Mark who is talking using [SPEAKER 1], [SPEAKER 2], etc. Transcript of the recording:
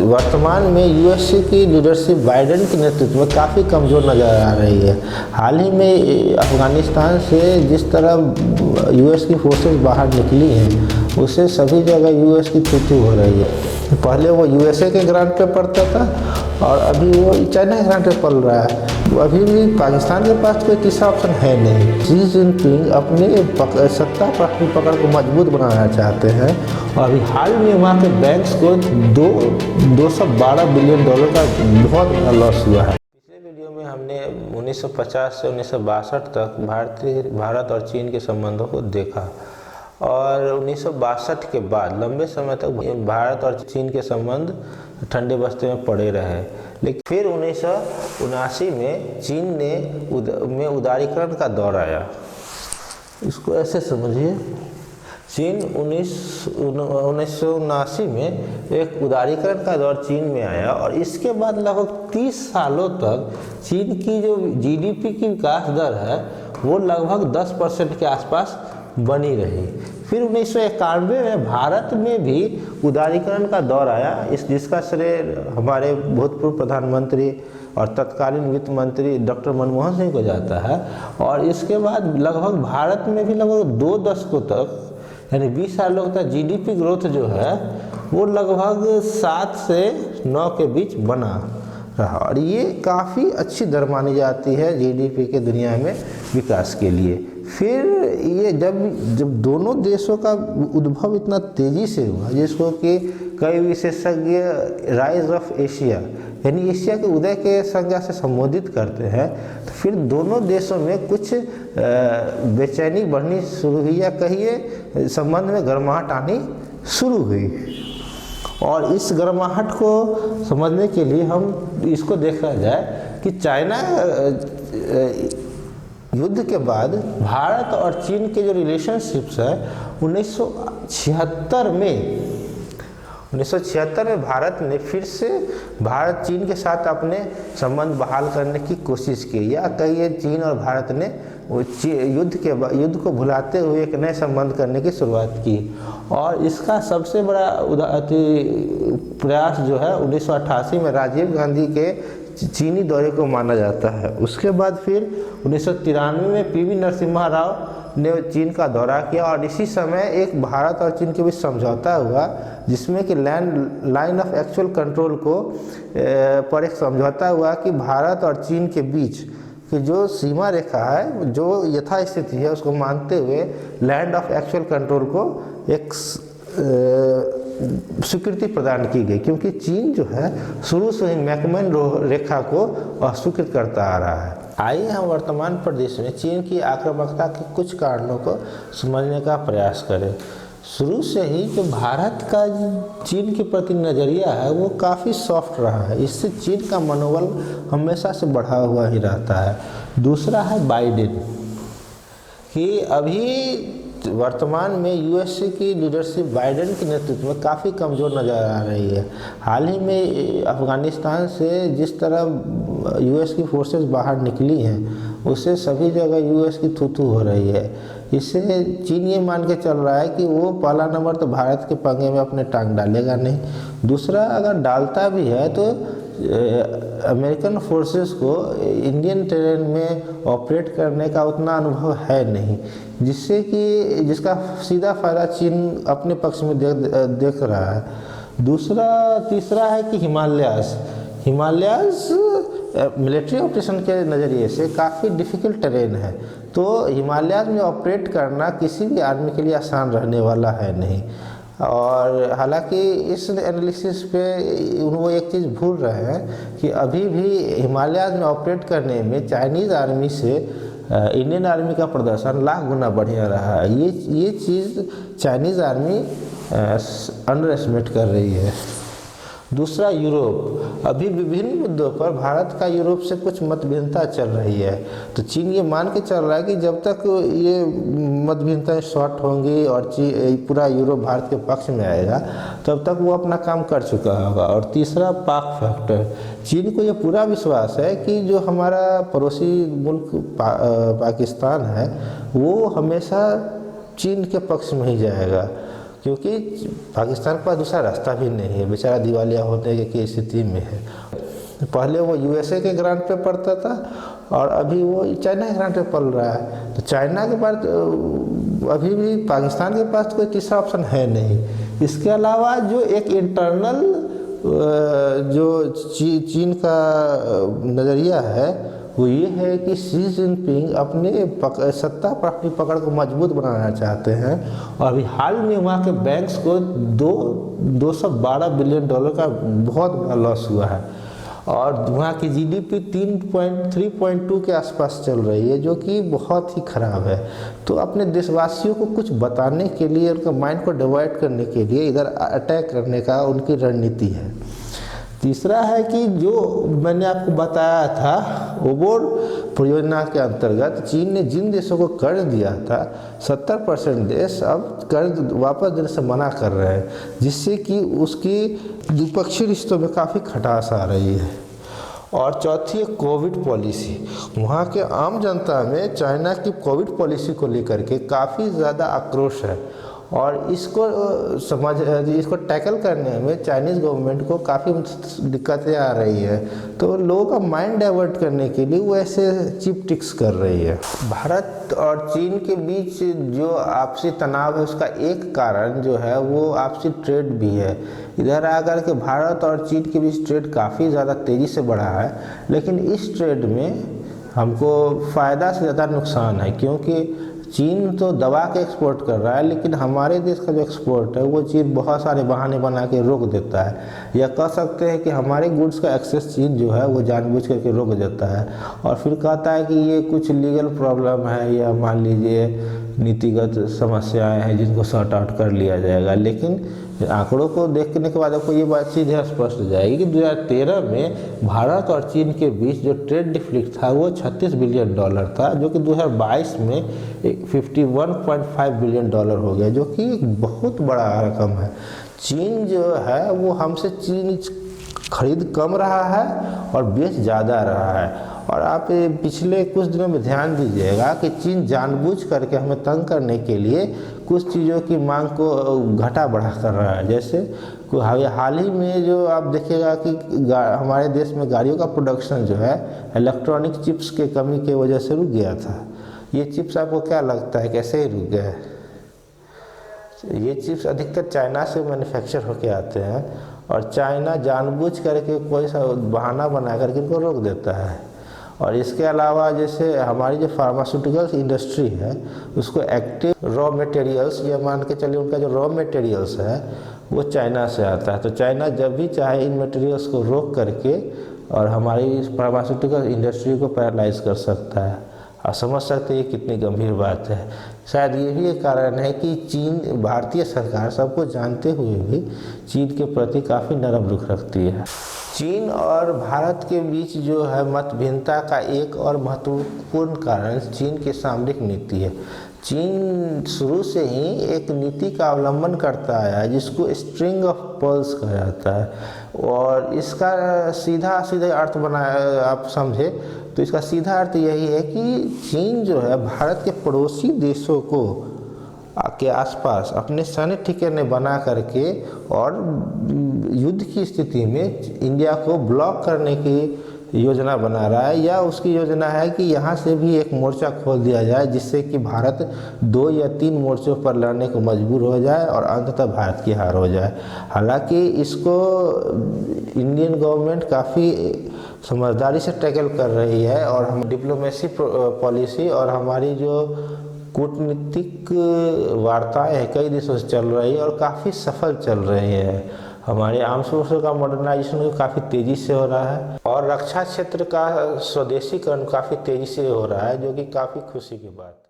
[SPEAKER 1] वर्तमान में यूएसए की लीडरशिप बाइडेन के नेतृत्व में काफ़ी कमज़ोर नज़र आ रही है। हाल ही में अफ़गानिस्तान से जिस तरह यूएस की फोर्सेस बाहर निकली हैं, उससे सभी जगह यूएस की थू हो रही है। पहले वो यूएसए के ग्रांट पे पड़ता था और अभी वो चाइना के ग्रांट पे पड़ रहा है। अभी भी पाकिस्तान के पास कोई तीसरा ऑप्शन है नहीं। शी जिनपिंग अपनी सत्ता पर अपनी पकड़ को मजबूत बनाना चाहते हैं और अभी हाल में वहाँ के बैंक्स को 212 बिलियन डॉलर का बहुत बड़ा लॉस हुआ है। पिछले वीडियो में हमने 1950 से 1962 तक भारत और चीन के संबंधों को देखा और 1962 के बाद लंबे समय तक भारत और चीन के संबंध ठंडे बस्ते में पड़े रहे। लेकिन फिर 1979 में चीन में उदारीकरण का दौर आया। इसको ऐसे समझिए, चीन 1979 में एक उदारीकरण का दौर चीन में आया और इसके बाद लगभग 30 सालों तक चीन की जो जीडीपी की विकास दर है वो लगभग 10% के आसपास बनी रही। फिर 1991 में भारत में भी उदारीकरण का दौर आया, जिसका श्रेय हमारे भूतपूर्व प्रधानमंत्री और तत्कालीन वित्त मंत्री डॉक्टर मनमोहन सिंह को जाता है। और इसके बाद लगभग भारत में भी लगभग 2 दशकों तक यानी 20 सालों तक जीडीपी ग्रोथ जो है वो लगभग 7 से 9 के बीच बना रहा और ये काफ़ी अच्छी दर मानी जाती है जीडीपी के दुनिया में विकास के लिए। फिर ये जब दोनों देशों का उद्भव इतना तेज़ी से हुआ, जिसको कि कई विशेषज्ञ राइज ऑफ एशिया यानी एशिया के उदय के संज्ञा से संबोधित करते हैं, तो फिर दोनों देशों में कुछ बेचैनी बढ़नी शुरू हुई या कहिए संबंध में गर्माहट आनी शुरू हुई। और इस गर्माहट को समझने के लिए हम इसको देखा जाए कि चाइना युद्ध के बाद भारत और चीन के जो रिलेशनशिप्स है 1976 में भारत ने फिर से भारत चीन के साथ अपने संबंध बहाल करने की कोशिश की, या कहिए चीन और भारत ने युद्ध को भुलाते हुए एक नए संबंध करने की शुरुआत की। और इसका सबसे बड़ा प्रयास जो है 1988 में राजीव गांधी के चीनी दौरे को माना जाता है। उसके बाद फिर 1993 में पीवी नरसिम्हा राव ने चीन का दौरा किया और इसी समय एक भारत और चीन के बीच समझौता हुआ, जिसमें कि लाइन ऑफ एक्चुअल कंट्रोल को पर एक समझौता हुआ कि भारत और चीन के बीच कि जो सीमा रेखा है, जो यथास्थिति है, उसको मानते हुए लैंड ऑफ एक्चुअल कंट्रोल को एक स्वीकृति प्रदान की गई, क्योंकि चीन जो है शुरू से ही मैकमोहन रेखा को अस्वीकृत करता आ रहा है। आइए हम वर्तमान परिदृश्य में चीन की आक्रामकता के कुछ कारणों को समझने का प्रयास करें। शुरू से ही जो भारत का चीन के प्रति नज़रिया है वो काफ़ी सॉफ्ट रहा है, इससे चीन का मनोबल हमेशा से बढ़ा हुआ ही रहता है। दूसरा है बाइडेन, कि अभी वर्तमान में यूएसए की लीडरशिप बाइडेन के नेतृत्व में काफ़ी कमज़ोर नज़र आ रही है। हाल ही में अफ़गानिस्तान से जिस तरह यूएस की फोर्सेस बाहर निकली हैं, उससे सभी जगह यूएस की थू हो रही है। इससे चीन ये मान के चल रहा है कि वो पहला नंबर तो भारत के पंगे में अपने टांग डालेगा नहीं, दूसरा अगर डालता भी है तो अमेरिकन फोर्सेस को इंडियन टेरेन में ऑपरेट करने का उतना अनुभव है नहीं, जिसका सीधा फायदा चीन अपने पक्ष में देख रहा है। तीसरा है कि हिमालयाज़ मिलिट्री ऑपरेशन के नज़रिए से काफ़ी डिफ़िकल्ट टेरेन है, तो हिमालयाज़ में ऑपरेट करना किसी भी आर्मी के लिए आसान रहने वाला है नहीं। और हालांकि इस एनालिसिस पे वो एक चीज़ भूल रहे हैं कि अभी भी हिमालयाज़ में ऑपरेट करने में चाइनीज़ आर्मी से इंडियन आर्मी का प्रदर्शन लाख गुना बढ़िया रहा है। ये चीज़ चाइनीज़ आर्मी अंडर एस्टिमेट कर रही है। दूसरा, यूरोप, अभी विभिन्न मुद्दों पर भारत का यूरोप से कुछ मतभिन्नता चल रही है, तो चीन ये मान के चल रहा है कि जब तक ये मतभिन्नताएं शॉर्ट होंगी और पूरा यूरोप भारत के पक्ष में आएगा, तब तक वो अपना काम कर चुका होगा। और तीसरा, पाक फैक्टर, चीन को ये पूरा विश्वास है कि जो हमारा पड़ोसी मुल्क पाकिस्तान है वो हमेशा चीन के पक्ष में ही जाएगा, क्योंकि पाकिस्तान के पास दूसरा रास्ता भी नहीं है, बेचारा दिवालिया होने की स्थिति में है। पहले वो यूएसए के ग्रांट पे पढ़ता था और अभी वो चाइना के ग्रांट पे पढ़ रहा है। तो चाइना के बाद अभी भी पाकिस्तान के पास कोई तीसरा ऑप्शन है नहीं। इसके अलावा जो एक इंटरनल जो चीन का नज़रिया है वो ये है कि शी जिनपिंग अपने सत्ता पर अपनी पकड़ को मजबूत बनाना चाहते हैं। और अभी हाल में वहाँ के बैंक्स को 212 बिलियन डॉलर का बहुत बड़ा लॉस हुआ है और वहाँ की जीडीपी 3.2 के आसपास चल रही है, जो कि बहुत ही ख़राब है। तो अपने देशवासियों को कुछ बताने के लिए, उनका माइंड को डिवाइड करने के लिए इधर अटैक करने का उनकी रणनीति है। तीसरा है कि जो मैंने आपको बताया था ओबोर परियोजना के अंतर्गत चीन ने जिन देशों को कर्ज दिया था 70% देश अब कर्ज वापस देने से मना कर रहे हैं, जिससे कि उसकी द्विपक्षीय रिश्तों में काफ़ी खटास आ रही है। और चौथी है कोविड पॉलिसी। वहाँ के आम जनता में चाइना की कोविड पॉलिसी को लेकर के काफ़ी ज़्यादा आक्रोश है और इसको टैकल करने में चाइनीज़ गवर्नमेंट को काफ़ी दिक्कतें आ रही है। तो लोगों का माइंड डाइवर्ट करने के लिए वो ऐसे चिप टिक्स कर रही है। भारत और चीन के बीच जो आपसी तनाव है उसका एक कारण जो है वो आपसी ट्रेड भी है। इधर आकर के भारत और चीन के बीच ट्रेड काफ़ी ज़्यादा तेज़ी से बढ़ा है, लेकिन इस ट्रेड में हमको फ़ायदा से ज़्यादा नुकसान है, क्योंकि चीन तो दवा के एक्सपोर्ट कर रहा है, लेकिन हमारे देश का जो एक्सपोर्ट है वो चीन बहुत सारे बहाने बना के रोक देता है। या कह सकते हैं कि हमारे गुड्स का एक्सेस चीन जो है वो जानबूझ करके रोक देता है और फिर कहता है कि ये कुछ लीगल प्रॉब्लम है या मान लीजिए नीतिगत समस्याएं हैं जिनको सॉर्ट आउट कर लिया जाएगा। लेकिन आंकड़ों को देखने के बाद आपको ये बात सीधे स्पष्ट हो जाएगी कि 2013 में भारत और चीन के बीच जो ट्रेड डिफिसिट था वो 36 बिलियन डॉलर था, जो कि 2022 में 51.5 बिलियन डॉलर हो गया, जो कि एक बहुत बड़ा रकम है। चीन जो है वो हमसे चीज खरीद कम रहा है और बेच ज़्यादा रहा है। और आप पिछले कुछ दिनों में ध्यान दीजिएगा कि चीन जानबूझ करके हमें तंग करने के लिए कुछ चीज़ों की मांग को घटा बढ़ा कर रहा है। जैसे हाल ही में जो आप देखिएगा कि हमारे देश में गाड़ियों का प्रोडक्शन जो है इलेक्ट्रॉनिक चिप्स के कमी की वजह से रुक गया था। ये चिप्स आपको क्या लगता है कैसे ही रुक गए? ये चिप्स अधिकतर चाइना से मैन्युफैक्चर होके आते हैं और चाइना जानबूझ करके कोई सा बहाना बना करके इनको रोक देता है। और इसके अलावा जैसे हमारी जो फार्मास्यूटिकल्स इंडस्ट्री है उसको एक्टिव रॉ मटेरियल्स या मान के चलिए उनका जो रॉ मटेरियल्स है वो चाइना से आता है। तो चाइना जब भी चाहे इन मटेरियल्स को रोक करके और हमारी फार्मास्यूटिकल इंडस्ट्री को पैरालाइज कर सकता है। आप समझ सकते हैं ये कितनी गंभीर बात है। शायद ये भी एक कारण है कि चीन भारतीय सरकार सबको जानते हुए भी चीन के प्रति काफ़ी नरम रुख रखती है। चीन और भारत के बीच जो है मतभिन्नता का एक और महत्वपूर्ण कारण चीन की सामरिक नीति है। चीन शुरू से ही एक नीति का अवलंबन करता आया है जिसको स्ट्रिंग ऑफ पर्ल्स कहा जाता है। और इसका सीधा अर्थ बनाया आप समझे तो इसका सीधा अर्थ यही है कि चीन जो है भारत के पड़ोसी देशों को के आसपास अपने सैन्य ठिकाने बना करके और युद्ध की स्थिति में इंडिया को ब्लॉक करने की योजना बना रहा है। या उसकी योजना है कि यहाँ से भी एक मोर्चा खोल दिया जाए जिससे कि भारत 2 या 3 मोर्चों पर लड़ने को मजबूर हो जाए और अंततः भारत की हार हो जाए। हालांकि इसको इंडियन गवर्नमेंट काफ़ी समझदारी से टैकल कर रही है और हम डिप्लोमेसी पॉलिसी और हमारी जो कूटनीतिक वार्ताएं हैं कई देशों से चल रही है और काफ़ी सफल चल रही है। हमारे आर्म्स फोर्सेस का मॉडर्नाइजेशन काफ़ी तेज़ी से हो रहा है और रक्षा क्षेत्र का स्वदेशीकरण काफ़ी तेज़ी से हो रहा है, जो कि काफ़ी खुशी की बात है।